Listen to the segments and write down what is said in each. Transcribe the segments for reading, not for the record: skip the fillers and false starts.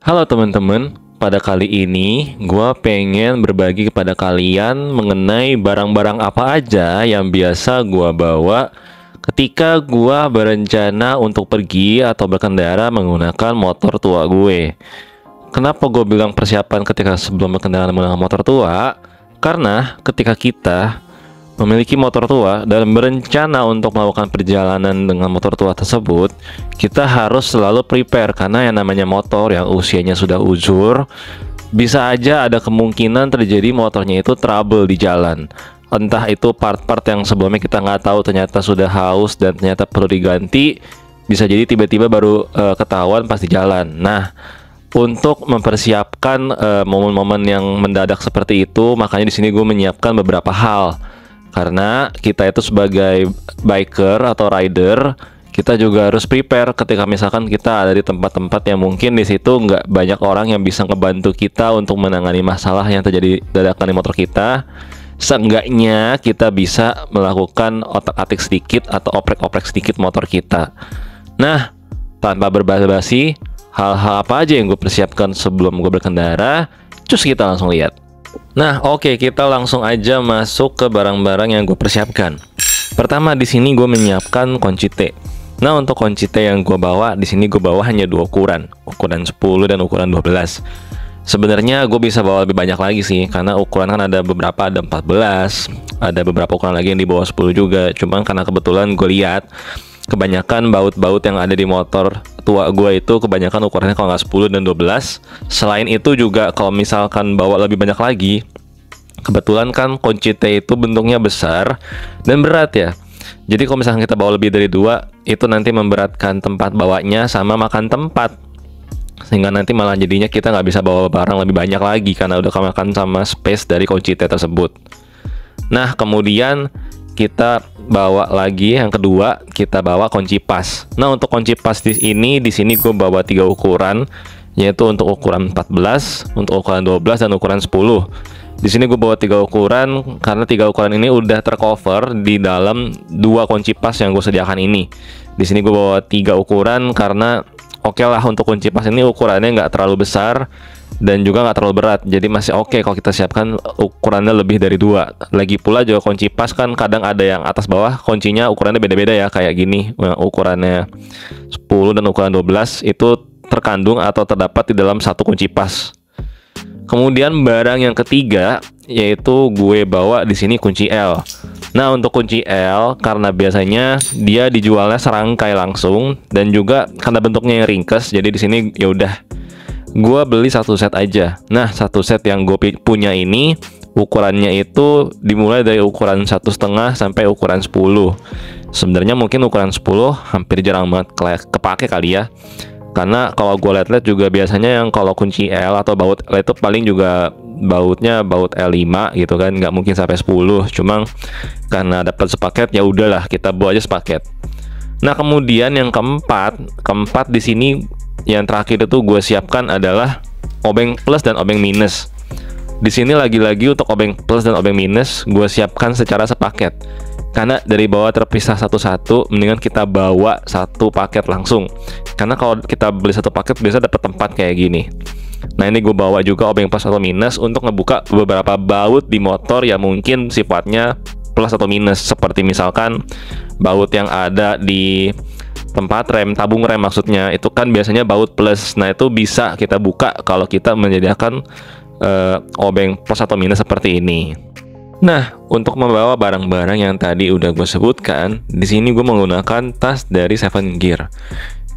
Halo teman-teman, pada kali ini gue pengen berbagi kepada kalian mengenai barang-barang apa aja yang biasa gue bawa ketika gue berencana untuk pergi atau berkendara menggunakan motor tua gue. Kenapa gue bilang persiapan ketika sebelum berkendara menggunakan motor tua? Karena ketika kita memiliki motor tua dan berencana untuk melakukan perjalanan dengan motor tua tersebut, kita harus selalu prepare, karena yang namanya motor yang usianya sudah uzur, bisa aja ada kemungkinan terjadi motornya itu trouble di jalan. Entah itu part-part yang sebelumnya kita nggak tahu ternyata sudah haus dan ternyata perlu diganti, bisa jadi tiba-tiba baru ketahuan pas di jalan. Nah, untuk mempersiapkan momen-momen yang mendadak seperti itu, makanya di sini gue menyiapkan beberapa hal. Karena kita itu sebagai biker atau rider, kita juga harus prepare ketika misalkan kita ada di tempat-tempat yang mungkin di situ nggak banyak orang yang bisa ngebantu kita untuk menangani masalah yang terjadi dadakan di motor kita. Seenggaknya kita bisa melakukan otak-atik sedikit atau oprek-oprek sedikit motor kita. Nah, tanpa berbasa-basi, hal-hal apa aja yang gue persiapkan sebelum gue berkendara, cus kita langsung lihat. Nah, oke, kita langsung aja masuk ke barang-barang yang gue persiapkan. Pertama, di sini gue menyiapkan kunci T. Nah, untuk kunci T yang gue bawa, di sini gue bawa hanya dua ukuran 10 dan ukuran 12. Sebenarnya gue bisa bawa lebih banyak lagi sih, karena ukuran kan ada beberapa, ada 14, ada beberapa ukuran lagi yang di bawah 10 juga. Cuman karena kebetulan gue lihat kebanyakan baut-baut yang ada di motor tua gue itu kebanyakan ukurannya kalau nggak 10 dan 12. Selain itu juga kalau misalkan bawa lebih banyak lagi, kebetulan kan kunci T itu bentuknya besar dan berat ya. Jadi kalau misalkan kita bawa lebih dari 2, itu nanti memberatkan tempat bawanya sama makan tempat, sehingga nanti malah jadinya kita nggak bisa bawa barang lebih banyak lagi karena udah kemakan sama space dari kunci T tersebut. Nah, kemudian kita bawa lagi yang kedua, kita bawa kunci pas. Nah, untuk kunci pas di sini gue bawa 3 ukuran, yaitu untuk ukuran 14, untuk ukuran 12 dan ukuran 10. Di sini gue bawa 3 ukuran karena 3 ukuran ini udah tercover di dalam 2 kunci pas yang gue sediakan ini. Di sini gue bawa 3 ukuran karena oke lah, untuk kunci pas ini ukurannya nggak terlalu besar dan juga nggak terlalu berat, jadi masih oke kalau kita siapkan ukurannya lebih dari 2. Lagi pula juga kunci pas kan kadang ada yang atas bawah kuncinya ukurannya beda-beda ya, kayak gini. Ukurannya 10 dan ukuran 12 itu terkandung atau terdapat di dalam satu kunci pas. Kemudian barang yang ketiga, yaitu gue bawa di sini kunci L. Nah, untuk kunci L karena biasanya dia dijualnya serangkai langsung dan juga karena bentuknya yang ringkes, jadi di sini ya udah gue beli satu set aja. Nah, satu set yang gue punya ini ukurannya itu dimulai dari ukuran 1,5 sampai ukuran 10. Sebenarnya mungkin ukuran 10 hampir jarang banget kepake kali ya, karena kalau gue lihat-lihat juga biasanya yang kalau kunci L atau baut L itu paling juga bautnya baut L5 gitu kan, nggak mungkin sampai 10. Cuma karena dapat sepaket ya udahlah kita bawa aja sepaket. Nah, kemudian yang keempat di sini yang terakhir itu gue siapkan adalah obeng plus dan obeng minus. Di sini lagi-lagi untuk obeng plus dan obeng minus gue siapkan secara sepaket, karena dari bawah terpisah satu-satu, mendingan kita bawa satu paket langsung. Karena kalau kita beli satu paket biasa dapat tempat kayak gini. Nah, ini gue bawa juga obeng plus atau minus untuk ngebuka beberapa baut di motor yang mungkin sifatnya plus atau minus, seperti misalkan baut yang ada di tempat rem, tabung rem maksudnya, itu kan biasanya baut plus. Nah, itu bisa kita buka kalau kita menyediakan obeng plus atau minus seperti ini. Nah, untuk membawa barang-barang yang tadi udah gue sebutkan, di sini gue menggunakan tas dari 7 Gear.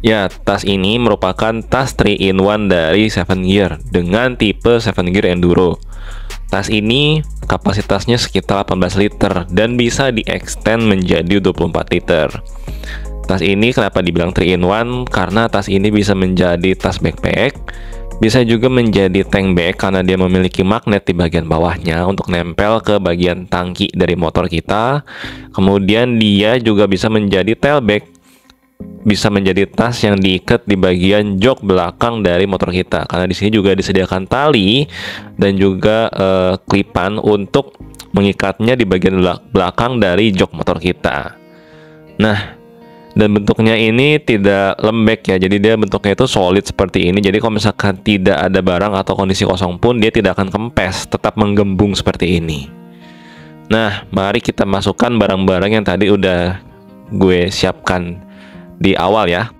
Ya, tas ini merupakan tas 3-in-1 dari 7 Gear dengan tipe 7 Gear Enduro. Tas ini kapasitasnya sekitar 18 liter dan bisa di-extend menjadi 24 liter. Tas ini kenapa dibilang 3-in-1? Karena tas ini bisa menjadi tas backpack, bisa juga menjadi tank bag karena dia memiliki magnet di bagian bawahnya untuk nempel ke bagian tangki dari motor kita. Kemudian dia juga bisa menjadi tail bag, bisa menjadi tas yang diikat di bagian jok belakang dari motor kita, karena di sini juga disediakan tali dan juga klipan untuk mengikatnya di bagian belakang dari jok motor kita. Nah, dan bentuknya ini tidak lembek ya, jadi dia bentuknya itu solid seperti ini. Jadi kalau misalkan tidak ada barang atau kondisi kosong pun dia tidak akan kempes, tetap menggembung seperti ini. Nah, mari kita masukkan barang-barang yang tadi udah gue siapkan di awal ya.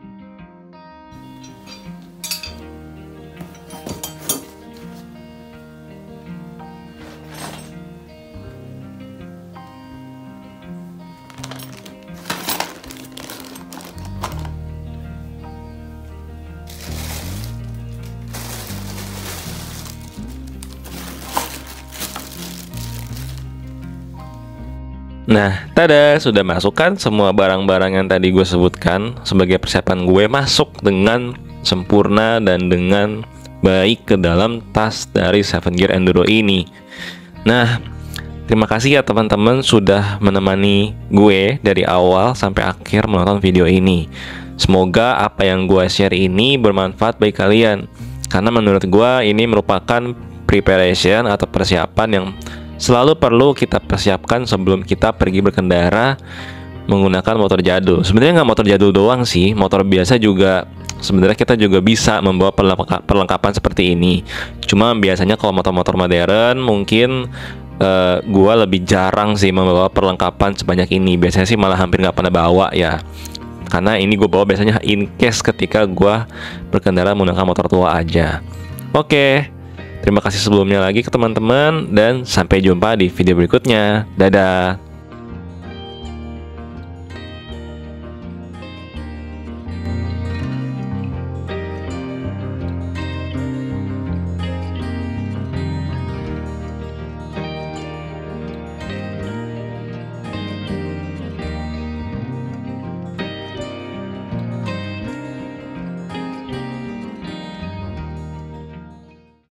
Nah, tada, sudah masukkan semua barang-barang yang tadi gue sebutkan sebagai persiapan gue masuk dengan sempurna dan dengan baik ke dalam tas dari 7 Gear Enduro ini. Nah, terima kasih ya teman-teman sudah menemani gue dari awal sampai akhir menonton video ini. Semoga apa yang gue share ini bermanfaat bagi kalian, karena menurut gue ini merupakan preparation atau persiapan yang selalu perlu kita persiapkan sebelum kita pergi berkendara menggunakan motor jadul. Sebenarnya nggak motor jadul doang sih, motor biasa juga sebenarnya kita juga bisa membawa perlengkapan seperti ini. Cuma biasanya kalau motor-motor modern mungkin gua lebih jarang sih membawa perlengkapan sebanyak ini. Biasanya sih malah hampir nggak pernah bawa ya, karena ini gue bawa biasanya in case ketika gua berkendara menggunakan motor tua aja. Oke. Terima kasih sebelumnya lagi ke teman-teman, dan sampai jumpa di video berikutnya. Dadah.